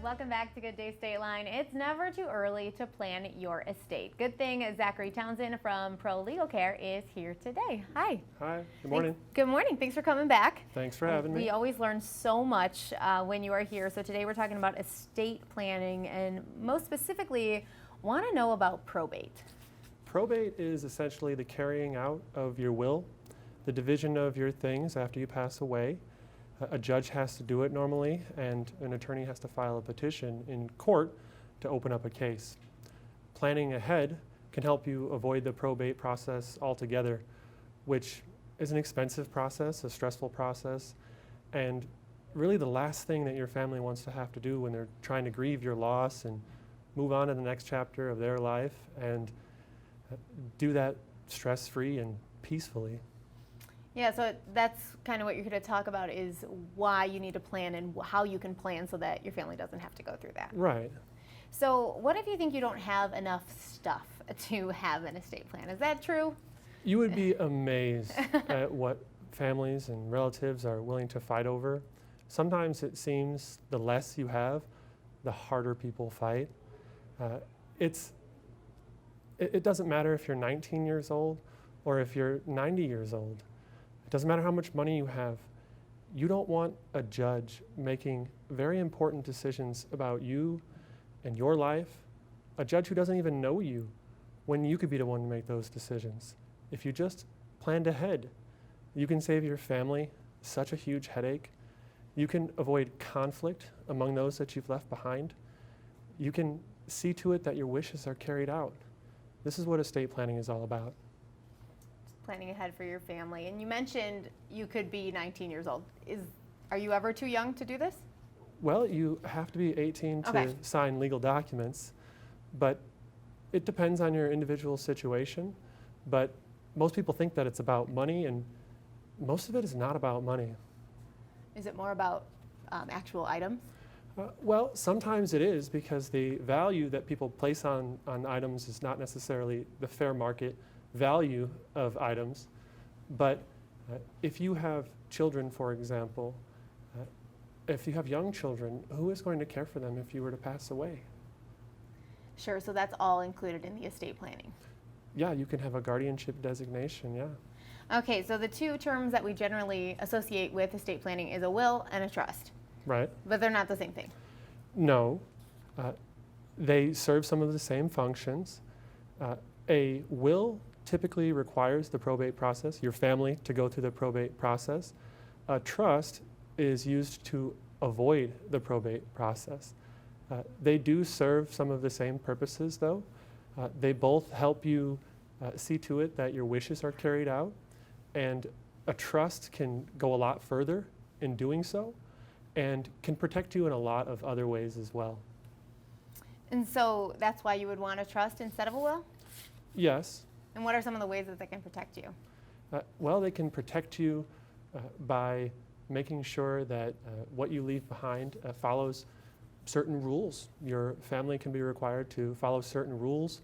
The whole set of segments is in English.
Welcome back to Good Day State Line. It's never too early to plan your estate. Good thing Zachary Townsend from Pro Legal Care is here today. Hi. Hi. Good morning. Good morning. Thanks for coming back. Thanks for having me. We always learn so much when you are here. So today we're talking about estate planning and most specifically want to know about probate. Probate is essentially the carrying out of your will, the division of your things after you pass away. A judge has to do it normally, and an attorney has to file a petition in court to open up a case. Planning ahead can help you avoid the probate process altogether, which is an expensive process, a stressful process, and really the last thing that your family wants to have to do when they're trying to grieve your loss and move on to the next chapter of their life and do that stress-free and peacefully. Yeah, so that's kind of what you're going to talk about is why you need to plan and how you can plan so that your family doesn't have to go through that. Right. So what if you think you don't have enough stuff to have an estate plan? Is that true? You would be amazed at what families and relatives are willing to fight over. Sometimes it seems the less you have, the harder people fight. It doesn't matter if you're 19 years old or if you're 90 years old. It doesn't matter how much money you have. You don't want a judge making very important decisions about you and your life, a judge who doesn't even know you, when you could be the one to make those decisions. If you just planned ahead, you can save your family such a huge headache. You can avoid conflict among those that you've left behind. You can see to it that your wishes are carried out. This is what estate planning is all about. Planning ahead for your family. And you mentioned you could be 19 years old. Are you ever too young to do this? Well, you have to be 18 to sign legal documents, but it depends on your individual situation. But most people think that it's about money, and most of it is not about money. Is it more about actual items? Well, sometimes it is, because the value that people place on items is not necessarily the fair market value of items. But if you have children, for example, if you have young children, who is going to care for them if you were to pass away? Sure, so that's all included in the estate planning. Yeah, you can have a guardianship designation, yeah. Okay, so the two terms that we generally associate with estate planning is a will and a trust. Right. But they're not the same thing. No. They serve some of the same functions. A will typically requires the probate process, your family to go through the probate process. A trust is used to avoid the probate process. They do serve some of the same purposes, though. They both help you see to it that your wishes are carried out, and a trust can go a lot further in doing so and can protect you in a lot of other ways as well. And so that's why you would want a trust instead of a will? Yes. And what are some of the ways that they can protect you? Well, they can protect you by making sure that what you leave behind follows certain rules. Your family can be required to follow certain rules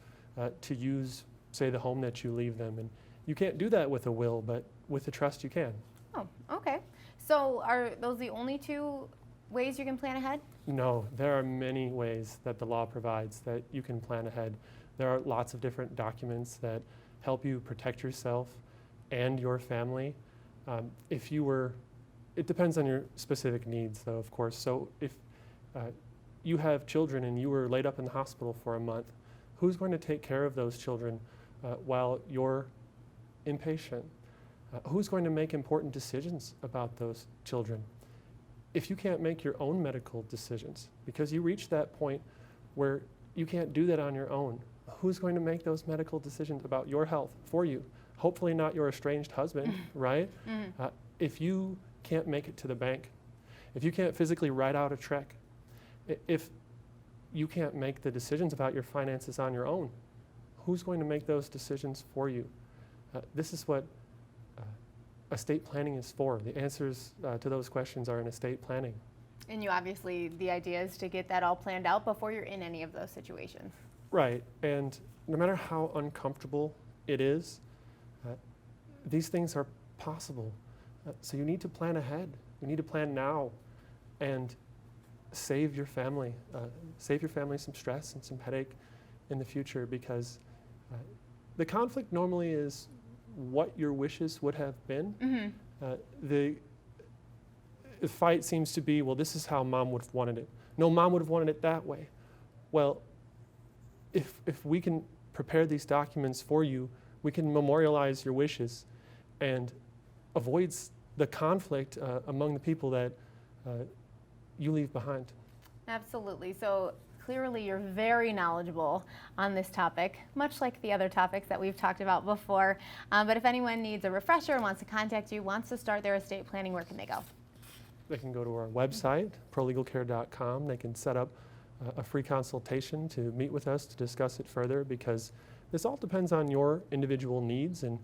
to use, say, the home that you leave them. And you can't do that with a will, but with a trust you can. Oh, okay. So are those the only two ways you can plan ahead? No, there are many ways that the law provides that you can plan ahead. There are lots of different documents that help you protect yourself and your family. It depends on your specific needs, though, of course. So if you have children and you were laid up in the hospital for a month, who's going to take care of those children while you're inpatient? Who's going to make important decisions about those children? If you can't make your own medical decisions, because you reach that point where you can't do that on your own, who's going to make those medical decisions about your health for you? Hopefully not your estranged husband, right? Mm-hmm. If you can't make it to the bank, if you can't physically write out a check, if you can't make the decisions about your finances on your own, who's going to make those decisions for you? This is what estate planning is for. The answers to those questions are in estate planning. And you obviously, the idea is to get that all planned out before you're in any of those situations. Right, and no matter how uncomfortable it is, these things are possible. So you need to plan ahead. You need to plan now and save your family some stress and some headache in the future, because the conflict normally is what your wishes would have been. The fight seems to be, well, this is how mom would have wanted it. No, mom would have wanted it that way. Well, if we can prepare these documents for you, we can memorialize your wishes and avoid the conflict among the people that you leave behind. Absolutely. So clearly you're very knowledgeable on this topic, much like the other topics that we've talked about before. But if anyone needs a refresher, wants to contact you, wants to start their estate planning, where can they go? They can go to our website, prolegalcare.com. They can set up a free consultation to meet with us to discuss it further, because this all depends on your individual needs and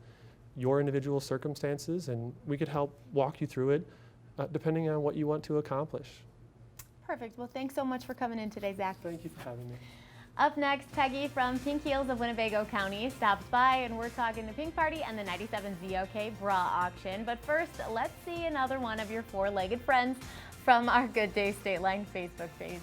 your individual circumstances, and we could help walk you through it depending on what you want to accomplish. Perfect. Well, thanks so much for coming in today, Zach. Thank you for having me. Up next, Peggy from Pink Heels of Winnebago County stops by, and we're talking the Pink Party and the 97 ZOK bra auction. But first, let's see another one of your four-legged friends from our Good Day State Line Facebook page.